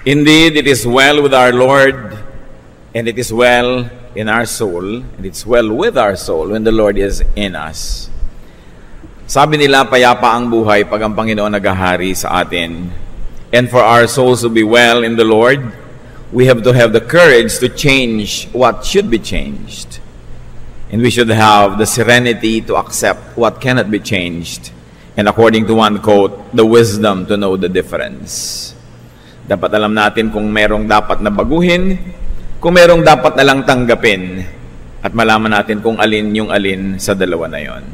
Indeed, it is well with our Lord, and it is well in our soul, and it's well with our soul when the Lord is in us. Sabi nila, payapa ang buhay pag ang Panginoon naghahari sa atin. And for our souls to be well in the Lord, we have to have the courage to change what should be changed. And we should have the serenity to accept what cannot be changed. And according to one quote, the wisdom to know the difference. Dapat alam natin kung merong dapat na baguhin, kung merong dapat na lang tanggapin, at malaman natin kung alin yung alin sa dalawa na yon.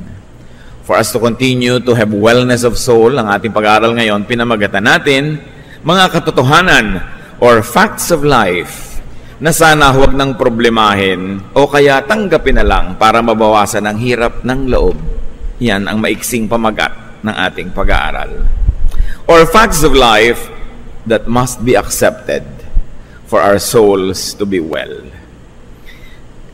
For us to continue to have wellness of soul, ang ating pag-aaral ngayon, pinamagatan natin mga katotohanan or facts of life na sana huwag nang problemahin o kaya tanggapin na lang para mabawasan ang hirap ng loob. Yan ang maiksing pamagat ng ating pag-aaral. Or facts of life that must be accepted for our souls to be well.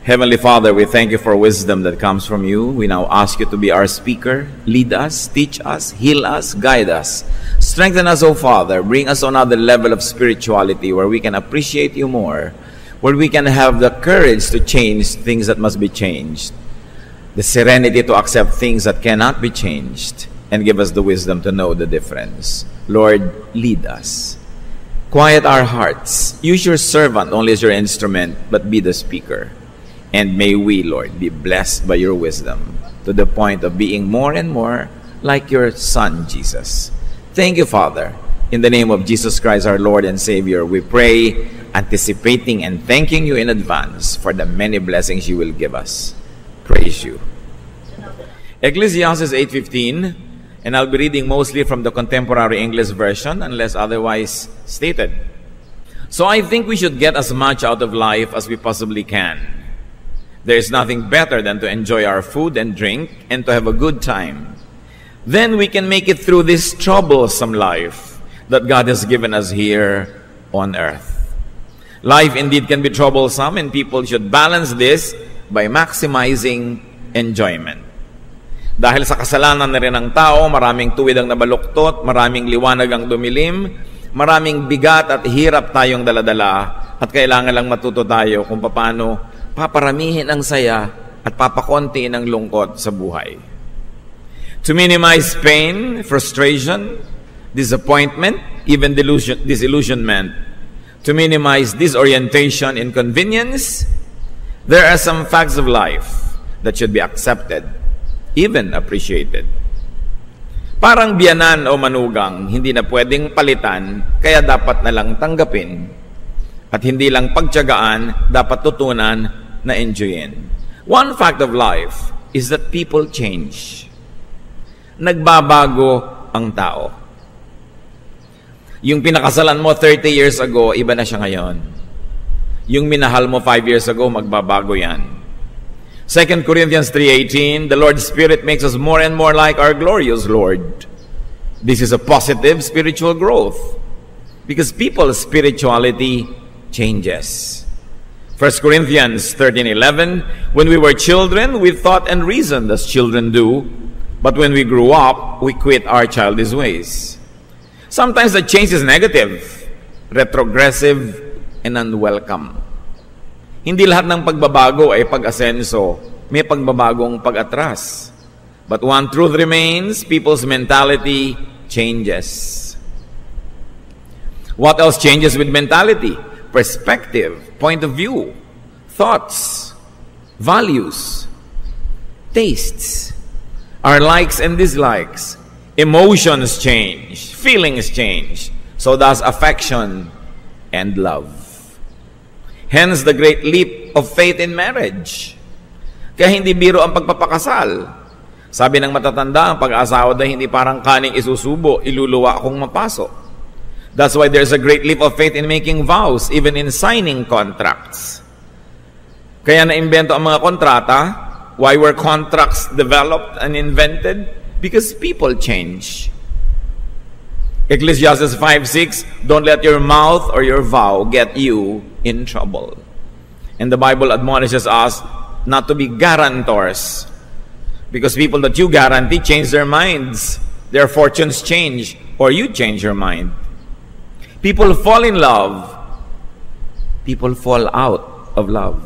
Heavenly Father, we thank you for wisdom that comes from you. We now ask you to be our speaker. Lead us, teach us, heal us, guide us. Strengthen us, O Father. Bring us on another level of spirituality where we can appreciate you more, where we can have the courage to change things that must be changed, the serenity to accept things that cannot be changed, and give us the wisdom to know the difference. Lord, lead us. Quiet our hearts. Use your servant only as your instrument, but be the speaker. And may we, Lord, be blessed by your wisdom to the point of being more and more like your Son, Jesus. Thank you, Father. In the name of Jesus Christ, our Lord and Savior, we pray, anticipating and thanking you in advance for the many blessings you will give us. Praise you. Ecclesiastes 8:15. And I'll be reading mostly from the Contemporary English Version unless otherwise stated. So I think we should get as much out of life as we possibly can. There is nothing better than to enjoy our food and drink and to have a good time. Then we can make it through this troublesome life that God has given us here on earth. Life indeed can be troublesome, and people should balance this by maximizing enjoyment. Dahil sa kasalanan na rin ng tao, maraming tuwid ang nabaluktot, maraming liwanag ang dumilim, maraming bigat at hirap tayong daladala, at kailangan lang matuto tayo kung paano paparamihin ang saya at papakontiin ang lungkot sa buhay. To minimize pain, frustration, disappointment, even disillusionment, to minimize disorientation, inconvenience, there are some facts of life that should be accepted, even appreciated. Parang biyanan o manugang, hindi na pwedeng palitan, kaya dapat na lang tanggapin. At hindi lang pagtiyagaan, dapat tutunan na enjoyin. One fact of life is that people change. Nagbabago ang tao. Yung pinakasalan mo 30 years ago, iba na siya ngayon. Yung minahal mo 5 years ago, magbabago yan. 2 Corinthians 3:18, the Lord's Spirit makes us more and more like our glorious Lord. This is a positive spiritual growth because people's spirituality changes. 1 Corinthians 13:11, when we were children, we thought and reasoned as children do, but when we grew up, we quit our childish ways. Sometimes the change is negative, retrogressive, and unwelcome. Hindi lahat ng pagbabago ay pag-asenso. May pagbabagong pag-atras. But one truth remains, people's mentality changes. What else changes with mentality? Perspective, point of view, thoughts, values, tastes, our likes and dislikes. Emotions change, feelings change. So does affection and love. Hence the great leap of faith in marriage. Kaya hindi biro ang pagpapakasal. Sabi ng matatanda, ang pag-asawa daw hindi parang kaning isusubo, iluluwa akong mapasok. That's why there's a great leap of faith in making vows, even in signing contracts. Kaya naimbento ang mga kontrata. Why were contracts developed and invented? Because people change. Ecclesiastes 5:6, don't let your mouth or your vow get you in trouble. And the Bible admonishes us not to be guarantors. Because people that you guarantee change their minds. Their fortunes change, or you change your mind. People fall in love. People fall out of love.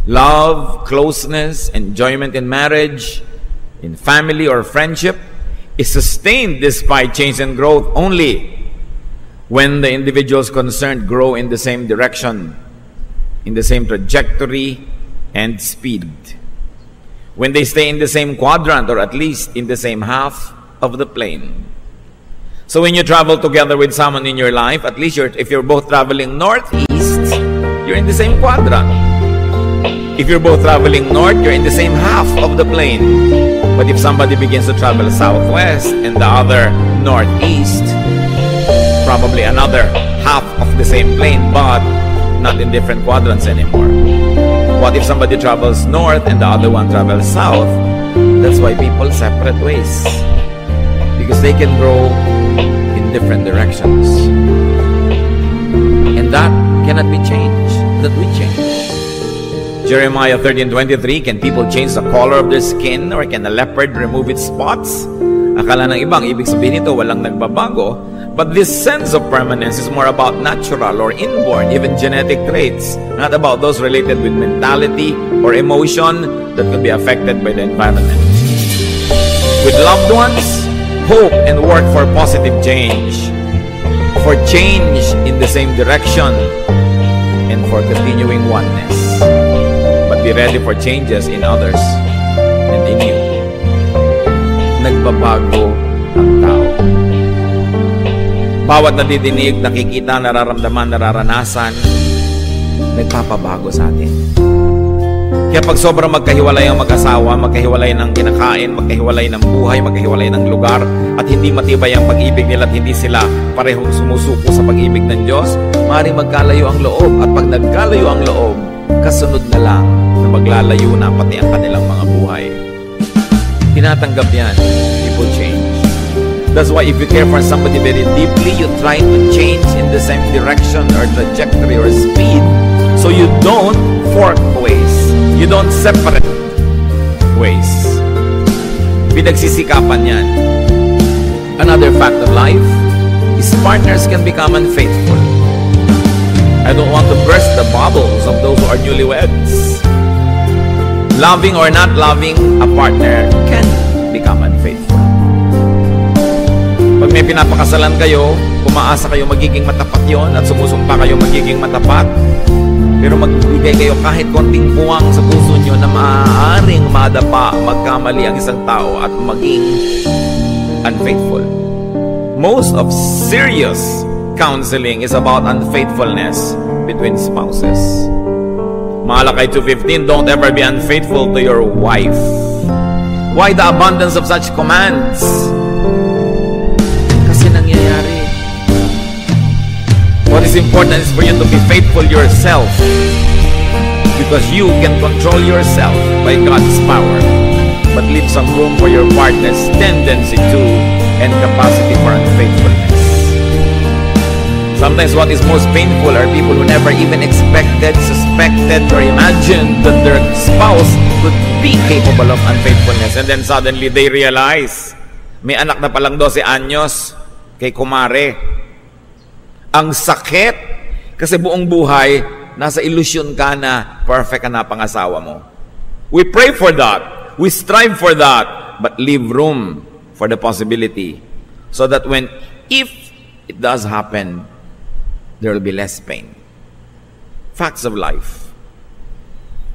Love, closeness, enjoyment in marriage, in family or friendship is sustained despite change and growth only when the individuals concerned grow in the same direction, in the same trajectory and speed. When they stay in the same quadrant or at least in the same half of the plane. So when you travel together with someone in your life, at least if you're both traveling northeast, you're in the same quadrant. If you're both traveling north, you're in the same half of the plane. But if somebody begins to travel southwest and the other northeast, probably another half of the same plane, but not in different quadrants anymore. What if somebody travels north and the other one travels south? That's why people separate ways. Because they can grow in different directions. And that cannot be changed. That we change. Jeremiah 13:23, can people change the color of their skin, or can a leopard remove its spots? Akala ng ibang, ibig sabihin nito, walang nagbabago. But this sense of permanence is more about natural or inborn, even genetic traits, not about those related with mentality or emotion that could be affected by the environment. With loved ones, hope and work for positive change, for change in the same direction, and for continuing oneness. But be ready for changes in others and in you. Nagbabago ang tao. Bawat nadidinig, nakikita, nararamdaman, nararanasan, nagpapabago sa atin. Kaya pag sobrang magkahiwalay ang mag-asawa, magkahiwalay ng kinakain, magkahiwalay ng buhay, magkahiwalay ng lugar, at hindi matibay ang pag-ibig nila at hindi sila parehong sumusuko sa pag-ibig ng Diyos, maaaring magkalayo ang loob. At pag nagkalayo ang loob, kasunod na lang na maglalayo na pati ang kanilang mga buhay. Tinatanggap yan. People change. That's why if you care for somebody very deeply, you try to change in the same direction or trajectory or speed so you don't fork ways. You don't separate ways. Pinagsisikapan yan. Another fact of life is partners can become unfaithful. I don't want to burst the bubbles of those who are newlyweds. Loving or not loving a partner can become unfaithful. Pag may pinapakasalan kayo, umaasa kayo magiging matapat yon at sumusumpa kayo magiging matapat. Pero magbibigay kayo kahit konting puwang sa puso nyo na maaaring madapa, magkamali ang isang tao at maging unfaithful. Most of serious counseling is about unfaithfulness between spouses. Malakay 2:15, don't ever be unfaithful to your wife. Why the abundance of such commands? Kasi nangyayari. What is important is for you to be faithful yourself, because you can control yourself by God's power, but leave some room for your partner's tendency to and capacity for unfaithfulness. Sometimes what is most painful are people who never even expected, suspected, or imagined that their spouse could be capable of unfaithfulness, and then suddenly they realize may anak na palang 12 anyos kay kumare. Ang sakit, kasi buong buhay, nasa ilusyon ka na perfect ka na pangasawa mo. We pray for that. We strive for that. But leave room for the possibility so that if it does happen, there will be less pain. Facts of life.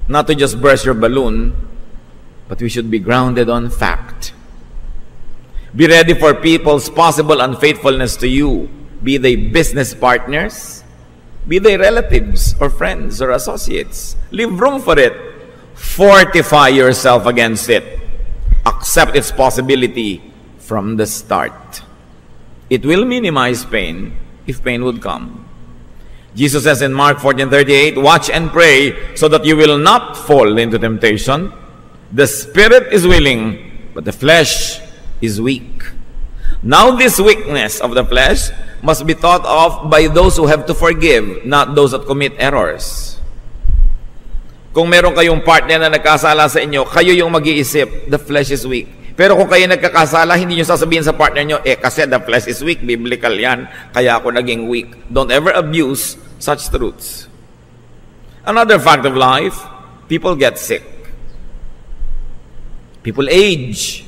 Not to just burst your balloon, but we should be grounded on fact. Be ready for people's possible unfaithfulness to you. Be they business partners, be they relatives or friends or associates. Leave room for it. Fortify yourself against it. Accept its possibility from the start. It will minimize pain if pain would come. Jesus says in Mark 14:38, watch and pray so that you will not fall into temptation. The spirit is willing, but the flesh is weak. Now this weakness of the flesh must be thought of by those who have to forgive, not those that commit errors. Kung meron kayong partner na nagkasala sa inyo, kayo yung mag-iisip, the flesh is weak. Pero kung kayo nagkakasala, hindi nyo sasabihin sa partner nyo, kasi the flesh is weak, biblical yan, kaya ako naging weak. Don't ever abuse such truths. Another fact of life, people get sick. People age.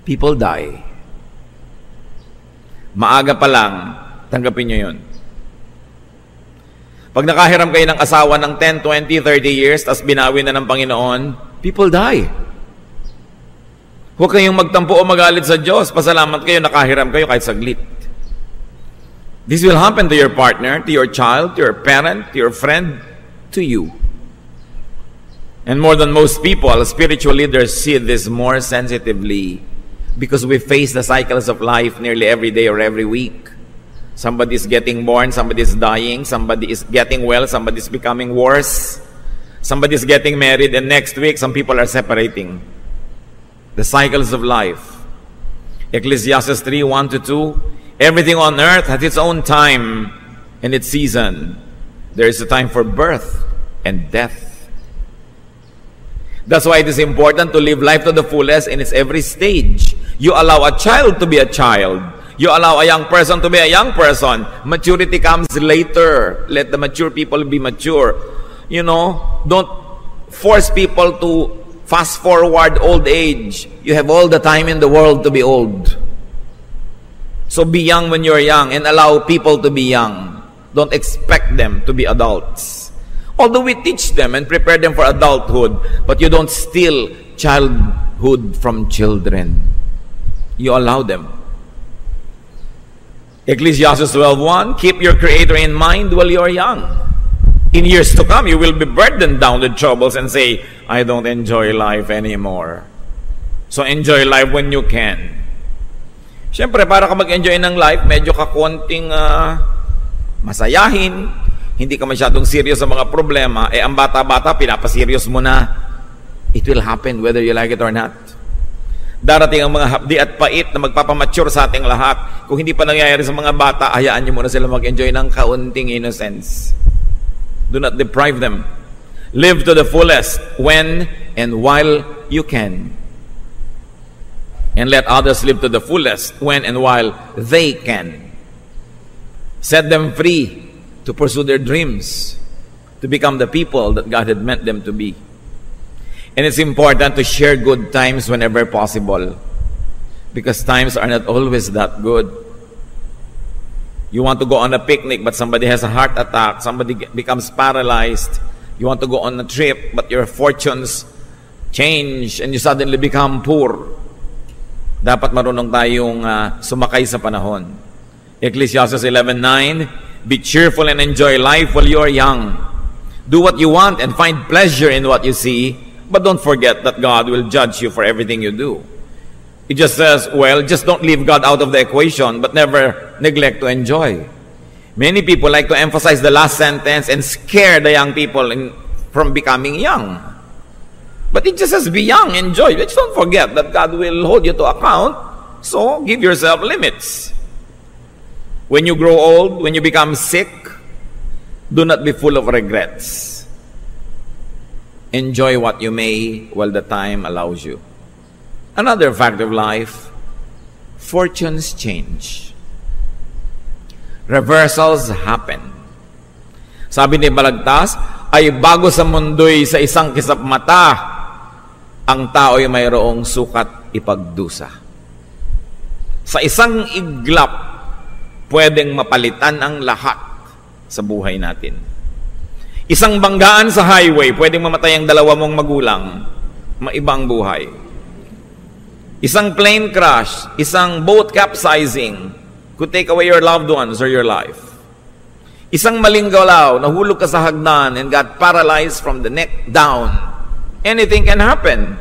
People die. Maaga pa lang, tanggapin nyo yun. Pag nakahiram kayo ng asawa ng 10, 20, 30 years, tas binawi na ng Panginoon, people die. Huwag kayong magtampo o magalit sa Diyos. Pasalamat kayo, nakahiram kayo kahit saglit. This will happen to your partner, to your child, to your parent, to your friend, to you. And more than most people, spiritual leaders see this more sensitively because we face the cycles of life nearly every day or every week. Somebody is getting born, somebody is dying, somebody is getting well, somebody is becoming worse, somebody is getting married, and next week some people are separating. The cycles of life. Ecclesiastes 3:1-2. Everything on earth has its own time and its season. There is a time for birth and death. That's why it is important to live life to the fullest in its every stage. You allow a child to be a child. You allow a young person to be a young person. Maturity comes later. Let the mature people be mature. You know, don't force people to fast forward old age. You have all the time in the world to be old. So be young when you're young and allow people to be young. Don't expect them to be adults. Although we teach them and prepare them for adulthood, but you don't steal childhood from children. You allow them. Ecclesiastes 12:1, keep your Creator in mind while you are young. In years to come, you will be burdened down with troubles and say, I don't enjoy life anymore. So enjoy life when you can. Siyempre, para ka mag-enjoy ng life, medyo ka konting masayahin, hindi ka masyadong serious sa mga problema, ang bata-bata, pinapaserious mo na. It will happen whether you like it or not. Darating ang mga hapdi at pait na magpapamature sa ating lahat. Kung hindi pa nangyayari sa mga bata, hayaan nyo muna sila mag-enjoy ng kaunting innocence. Do not deprive them. Live to the fullest when and while you can. And let others live to the fullest when and while they can. Set them free to pursue their dreams, to become the people that God had meant them to be. And it's important to share good times whenever possible, because times are not always that good. You want to go on a picnic, but somebody has a heart attack, somebody becomes paralyzed. You want to go on a trip, but your fortunes change and you suddenly become poor. Dapat marunong tayong sumakay sa panahon. Ecclesiastes 11:9, be cheerful and enjoy life while you are young. Do what you want and find pleasure in what you see, but don't forget that God will judge you for everything you do. It just says, well, just don't leave God out of the equation, but never neglect to enjoy. Many people like to emphasize the last sentence and scare the young people from becoming young. But it just says, be young, enjoy. Just don't forget that God will hold you to account, so give yourself limits. When you grow old, when you become sick, do not be full of regrets. Enjoy what you may while the time allows you. Another fact of life, fortunes change. Reversals happen. Sabi ni Balagtas, ay bago sa mundo'y sa isang kisap mata, ang tao'y mayroong sukat ipagdusa. Sa isang iglap, pwedeng mapalitan ang lahat sa buhay natin. Isang banggaan sa highway, pwedeng mamatay ang dalawa mong magulang, maibang buhay. Isang plane crash, isang boat capsizing could take away your loved ones or your life. Isang maling galaw, nahulog ka sa hagdan and got paralyzed from the neck down. Anything can happen.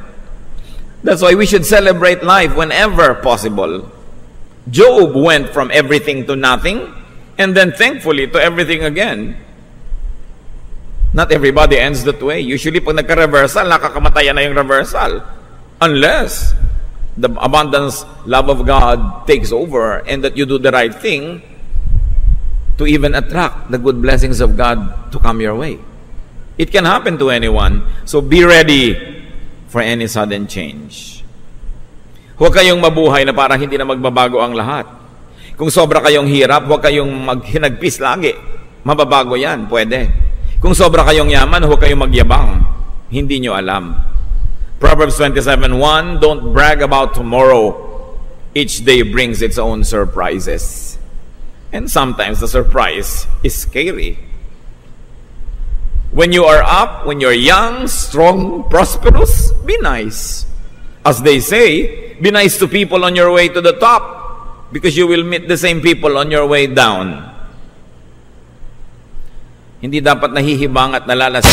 That's why we should celebrate life whenever possible. Job went from everything to nothing and then thankfully to everything again. Not everybody ends that way. Usually, pag nagka-reversal, nakakamatayan na yung reversal. Unless the abundance love of God takes over and that you do the right thing to even attract the good blessings of God to come your way. It can happen to anyone. So be ready for any sudden change. Huwag kayong mabuhay na parang hindi na magbabago ang lahat. Kung sobra kayong hirap, huwag kayong maghinagpis lagi. Mababago yan, pwede. Kung sobra kayong yaman, huwag kayong magyabang. Hindi nyo alam. Proverbs 27:1, don't brag about tomorrow. Each day brings its own surprises. And sometimes the surprise is scary. When you are up, when you're young, strong, prosperous, be nice. As they say, be nice to people on your way to the top, because you will meet the same people on your way down. Hindi dapat nahihibang at nalalasing.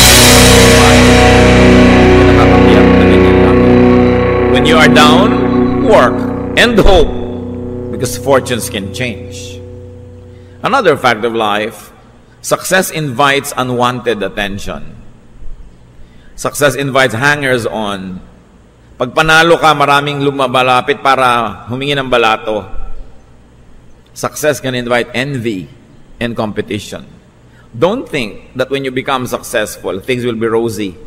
When you are down, work and hope, because fortunes can change. Another fact of life, success invites unwanted attention. Success invites hangers-on. Pag panalo ka, maraming lumabalapit para humingi ng balato. Success can invite envy and competition. Don't think that when you become successful, things will be rosy.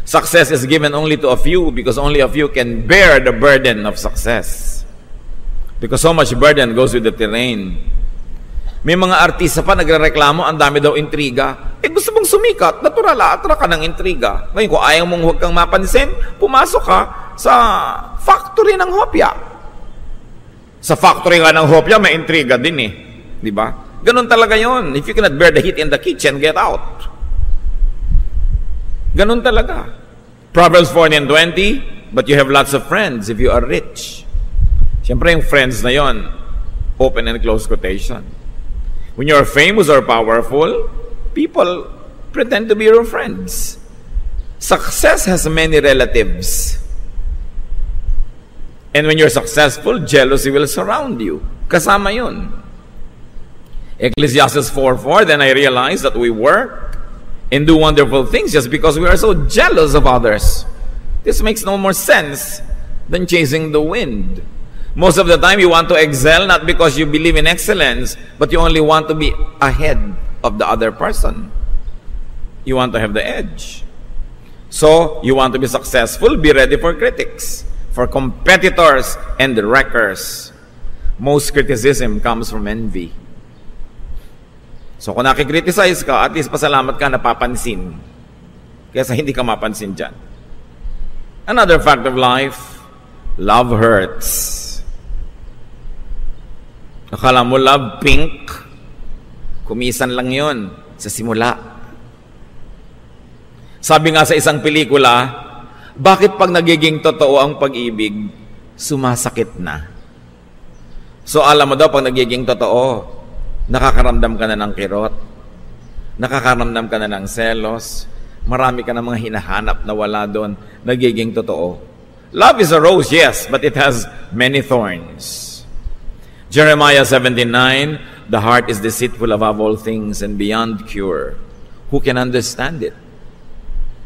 Success is given only to a few because only a few can bear the burden of success. Because so much burden goes with the terrain. May mga artista pa nagrereklamo, ang dami daw intriga. Gusto mong sumikat, natural, attra ka ng intriga. Ngayon, kung ayaw mong huwag kang mapansin, pumasok ka sa factory ng hopya. Sa factory nga ng hopya, may intriga din eh. Di ba? Ganon talaga yon. If you cannot bear the heat in the kitchen, get out. Ganon talaga. Proverbs 14:20, but you have lots of friends if you are rich. Siyempre yung friends na yon, open and close quotation. When you are famous or powerful, people pretend to be your friends. Success has many relatives. And when you're successful, jealousy will surround you. Kasama yun. Ecclesiastes 4:4, then I realized that we work and do wonderful things just because we are so jealous of others. This makes no more sense than chasing the wind. Most of the time, you want to excel not because you believe in excellence, but you only want to be ahead of the other person. You want to have the edge. So, you want to be successful, be ready for critics, for competitors and the wreckers. Most criticism comes from envy. So, kung nakikriticize ka, at least pasalamat ka napapansin. Kaysa hindi ka mapansin dyan. Another fact of life, love hurts. Akala mo love pink, kumisan lang yon sa simula. Sabi nga sa isang pelikula, bakit pag nagiging totoo ang pag-ibig, sumasakit na? So alam mo daw, pag nagiging totoo, nakakaramdam ka na ng kirot, nakakaramdam ka na ng selos, marami ka na mga hinahanap na wala doon, nagiging totoo. Love is a rose, yes, but it has many thorns. Jeremiah 17:9, the heart is deceitful above all things and beyond cure. Who can understand it?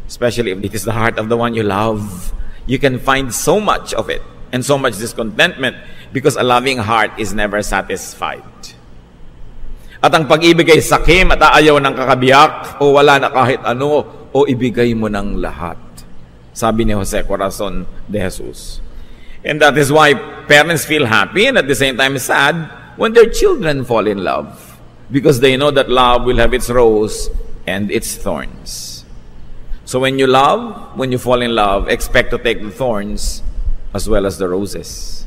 Especially if it is the heart of the one you love. You can find so much of it and so much discontentment because a loving heart is never satisfied. At ang pag-ibig ay sakim at aayaw ng kakabiyak o wala na kahit ano o ibigay mo ng lahat. Sabi ni Jose Corazon de Jesus. And that is why parents feel happy and at the same time sad when their children fall in love. Because they know that love will have its rose and its thorns. So when you love, when you fall in love, expect to take the thorns as well as the roses.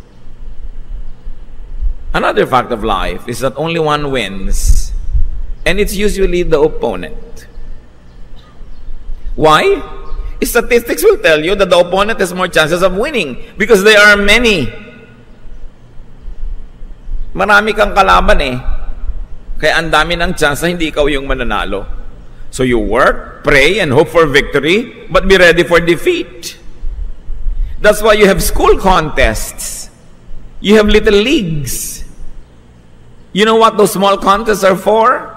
Another fact of life is that only one wins, and it's usually the opponent. Why? Statistics will tell you that the opponent has more chances of winning because there are many. Marami kang kalaban eh. Kaya ang dami ng chance na hindi ikaw yung mananalo. So you work, pray, and hope for victory, but be ready for defeat. That's why you have school contests. You have little leagues. You know what those small contests are for?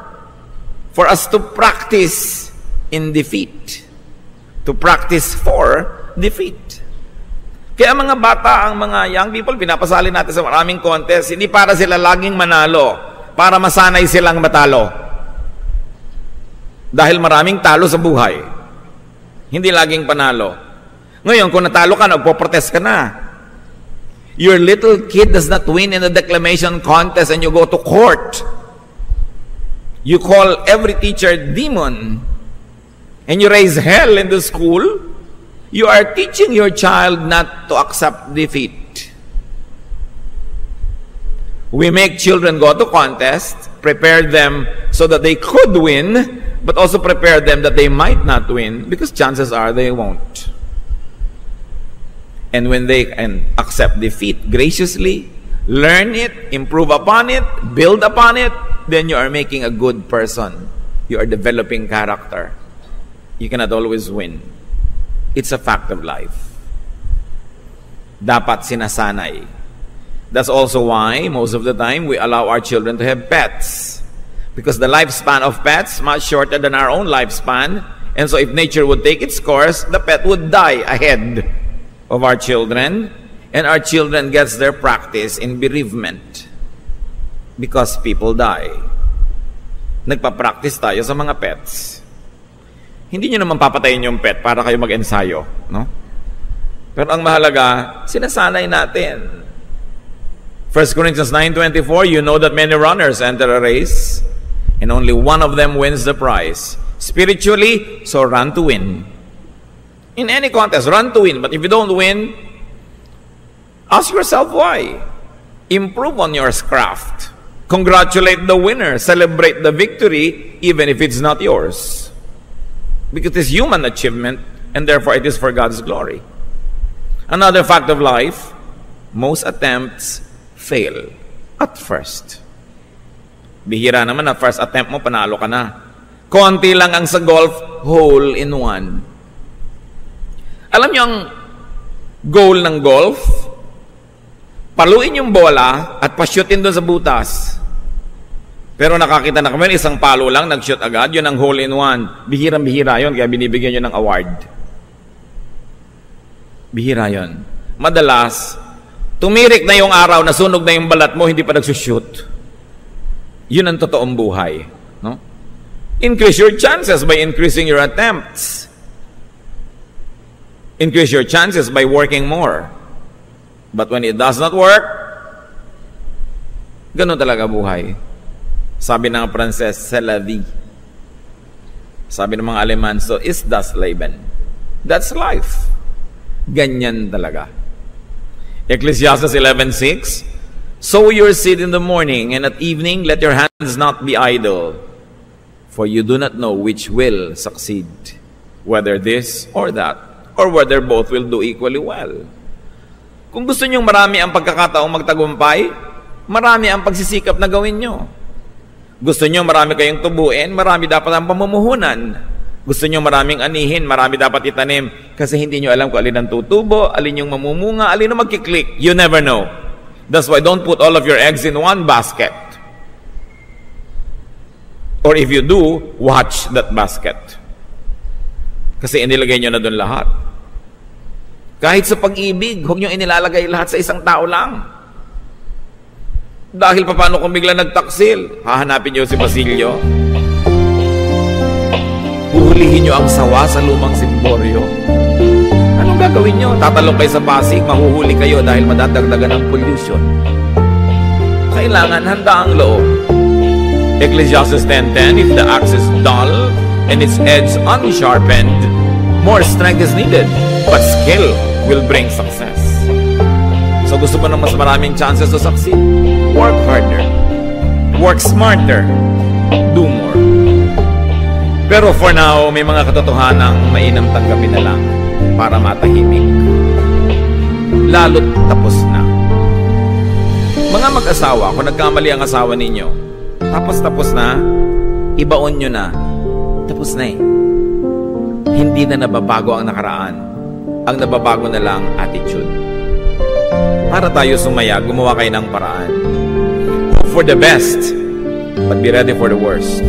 For us to practice in defeat. To practice for defeat. Kaya mga bata, ang mga young people, pinapasali natin sa maraming contest, hindi para sila laging manalo, para masanay silang matalo. Dahil maraming talo sa buhay. Hindi laging panalo. Ngayon, kung natalo ka, nagpo-protest ka na. Your little kid does not win in a declamation contest and you go to court. You call every teacher demon and you raise hell in the school. You are teaching your child not to accept defeat. We make children go to contest, prepare them so that they could win, but also prepare them that they might not win because chances are they won't. And when they can accept defeat graciously, learn it, improve upon it, build upon it, then you are making a good person. You are developing character. You cannot always win. It's a fact of life. Dapat sinasanay. That's also why most of the time we allow our children to have pets. Because the lifespan of pets is much shorter than our own lifespan. And so if nature would take its course, the pet would die ahead of our children, and our children gets their practice in bereavement because people die. Nagpa-practice tayo sa mga pets. Hindi nyo naman papatayin yung pet para kayo mag-ensayo, no? Pero ang mahalaga, sinasanay natin. 1 Corinthians 9:24, you know that many runners enter a race, and only one of them wins the prize. Spiritually, so run to win. In any contest, run to win. But if you don't win, ask yourself why. Improve on your craft. Congratulate the winner. Celebrate the victory, even if it's not yours. Because it's human achievement, and therefore it is for God's glory. Another fact of life, most attempts fail at first. Bihira naman na first attempt mo, panalo ka na. Konti lang ang sa golf, hole in one. Alam niyo ang goal ng golf? Paluin yung bola at pa-shootin doon sa butas. Pero nakakita na kami, isang palo lang, nag-shoot agad, yun ang hole in one. Bihirang-bihira yun, kaya binibigyan yun ng award. Bihira yun. Madalas, tumirik na yung araw, nasunog na yung balat mo, hindi pa nagsushoot. Yun ang totoong buhay. No? Increase your chances by increasing your attempts. Increase your chances by working more. But when it does not work, ganun talaga buhay. Sabi ng Pranses, c'est la vie. Sabi ng mga Aleman, so ist das Leben. That's life. Ganyan talaga. Ecclesiastes 11:6, sow your seed in the morning, and at evening let your hands not be idle, for you do not know which will succeed, whether this or that, or whether both will do equally well. Kung gusto nyong marami ang pagkakataong magtagumpay, marami ang pagsisikap na gawin nyo. Gusto nyo marami kayong tubuin, marami dapat ang pamumuhunan. Gusto nyo maraming anihin, marami dapat itanim. Kasi hindi nyo alam kung alin ang tutubo, alin yung mamumunga, alin ang magkiklik. You never know. That's why don't put all of your eggs in one basket. Or if you do, watch that basket. Kasi inilagay nyo na doon lahat. Kahit sa pag-ibig, huwag nyo inilalagay lahat sa isang tao lang. Dahil paano kung bigla nagtaksil? Hahanapin nyo si Basilio. Huhulihin nyo ang sawa sa lumang simboryo. Anong gagawin nyo? Tatalong kayo sa Pasig, mahuhuli kayo dahil madadagdagan ng pollution. Kailangan handa ang loob. Ecclesiastes 10:10, if the axe is dull and its edge unsharpened, more strength is needed, but skill will bring success. So gusto mo ng mas maraming chances to succeed? Work harder. Work smarter. Do more. Pero for now, may mga katotohanang mainam tanggapin na lang para matahimik. Lalo't tapos na. Mga mag-asawa, kung nagkamali ang asawa ninyo, tapos na, ibaon nyo na. Tapos na eh. Hindi na nababago ang nakaraan. Ang nababago na lang attitude. Para tayo sumaya, gumawa kayo ng paraan. Hope for the best, but be ready for the worst.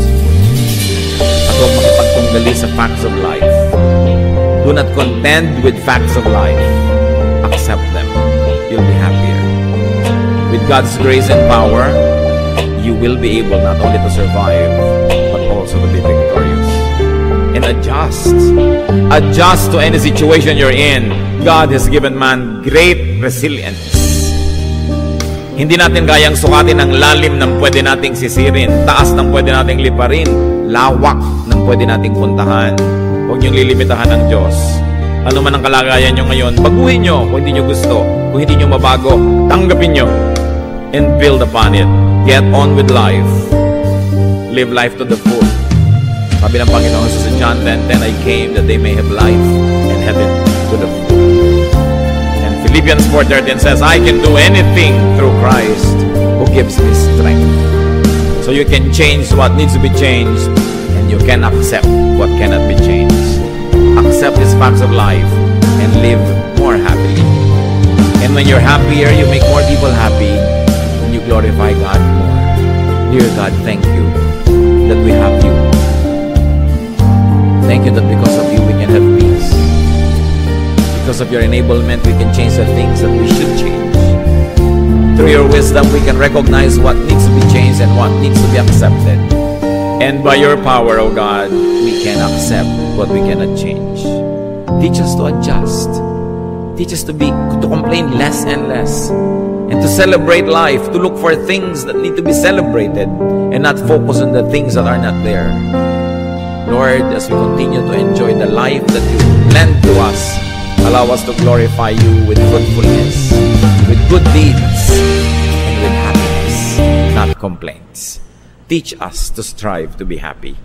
At huwag makipagtunggali sa facts of life. Do not contend with facts of life. Accept them. You'll be happier. With God's grace and power, you will be able not only to survive, but also to be victorious. And adjust. Adjust to any situation you're in. God has given man great resilience. Hindi natin kayang sukatin ang lalim ng pwede nating sisirin, taas ng pwede nating liparin, lawak ng pwede nating puntahan. Huwag niyong lilimitahan ng Diyos. Ano man ang kalagayan nyo ngayon, baguhin nyo kung hindi nyo gusto. Kung hindi nyo mabago, tanggapin nyo and build upon it. Get on with life. Live life to the full. Sabi ng Panginoon sa John 10:10, I came that they may have life and have it to the full. And Philippians 4:13 says, I can do anything through Christ who gives me strength. So you can change what needs to be changed, and you can accept what cannot be changed. Accept these facts of life and live more happily. And when you're happier, you make more people happy, and you glorify God more. Dear God, thank you that we have you. Thank you that because of you we can have peace. Because of your enablement, we can change the things that we should change. Through your wisdom, we can recognize what needs to be changed and what needs to be accepted. And by your power, O God, we can accept what we cannot change. Teach us to adjust. Teach us to complain less and less. And to celebrate life, to look for things that need to be celebrated and not focus on the things that are not there. Lord, as we continue to enjoy the life that you lend to us, allow us to glorify you with fruitfulness, with good deeds, and with happiness, not complaints. Teach us to strive to be happy.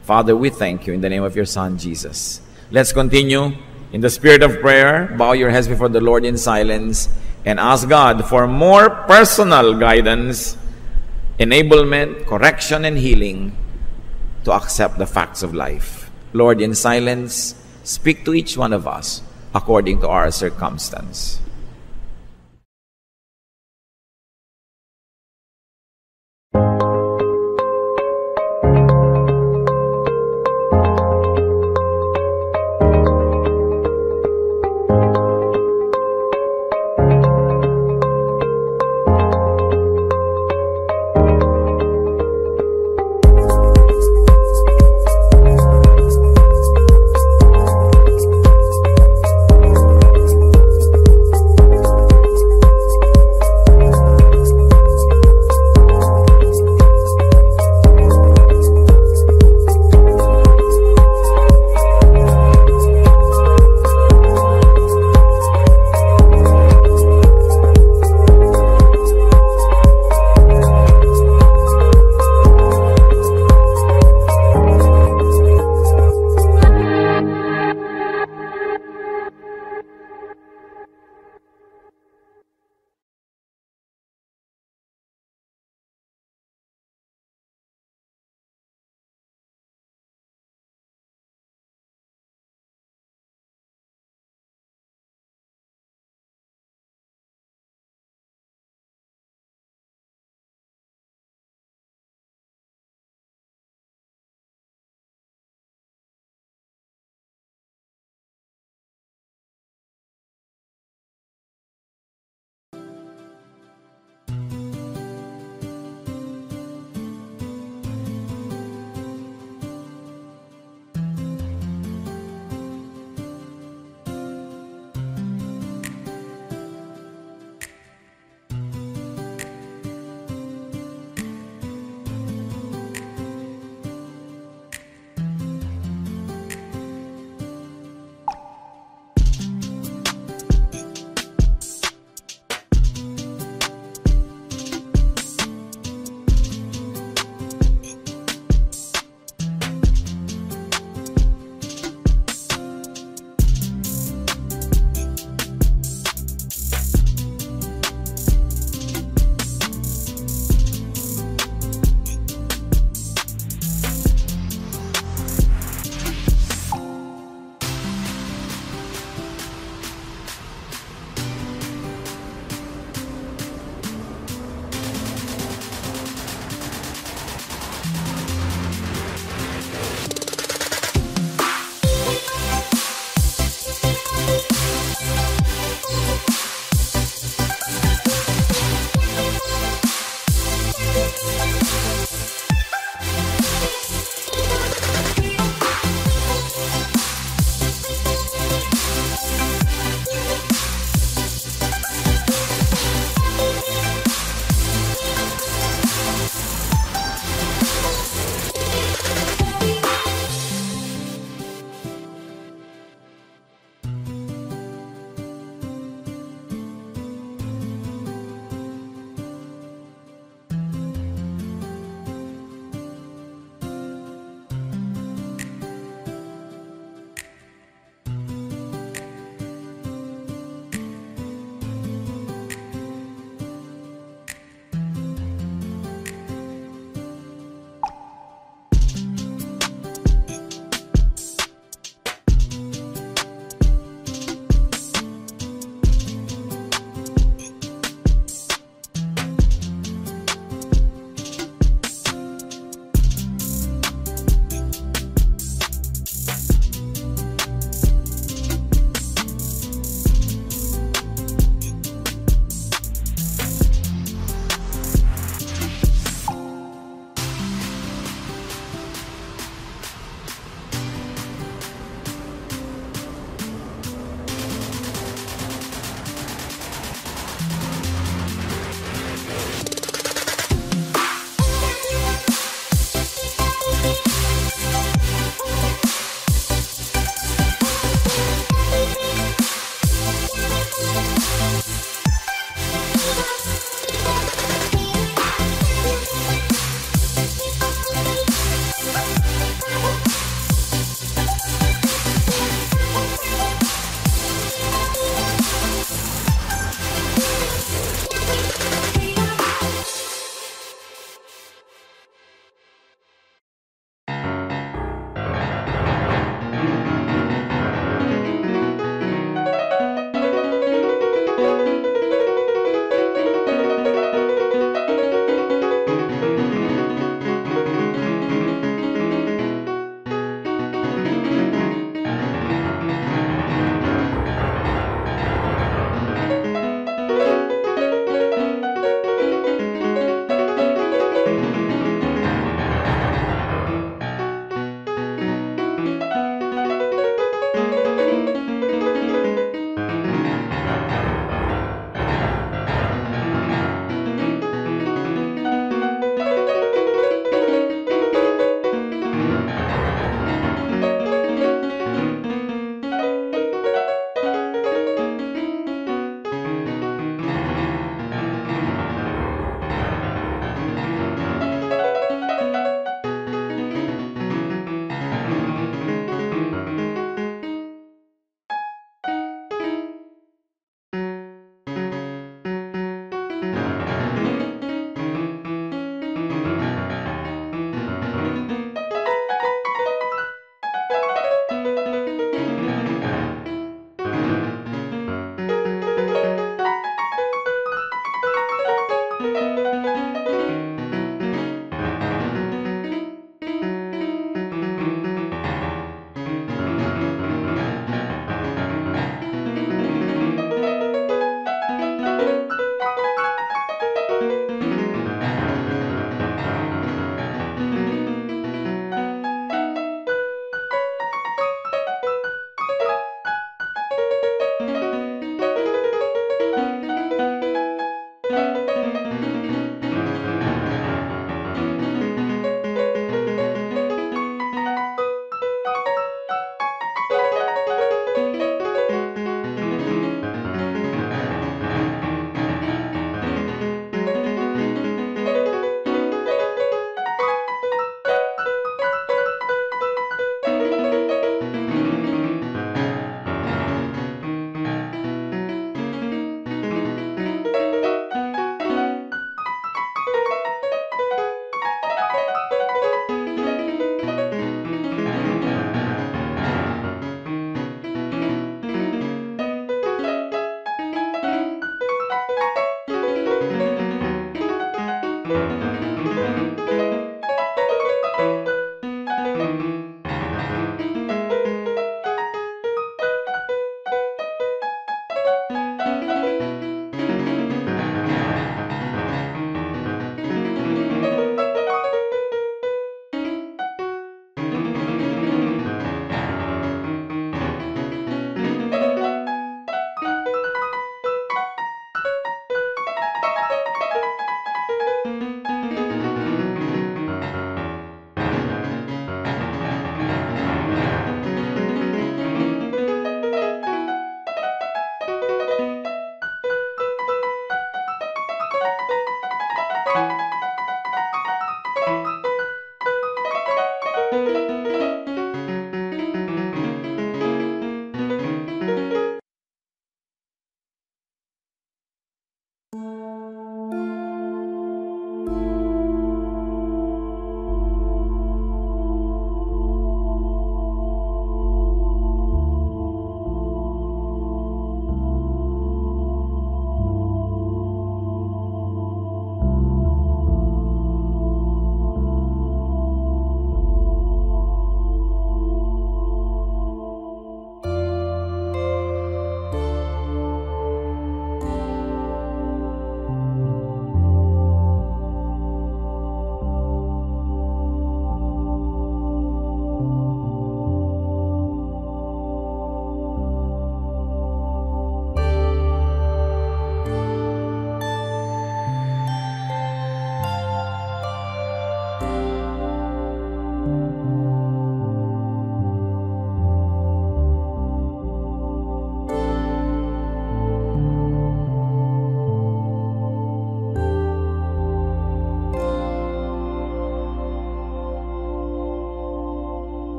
Father, we thank you in the name of your Son, Jesus. Let's continue in the spirit of prayer. Bow your heads before the Lord in silence and ask God for more personal guidance, enablement, correction, and healing to accept the facts of life. Lord, in silence, speak to each one of us according to our circumstance.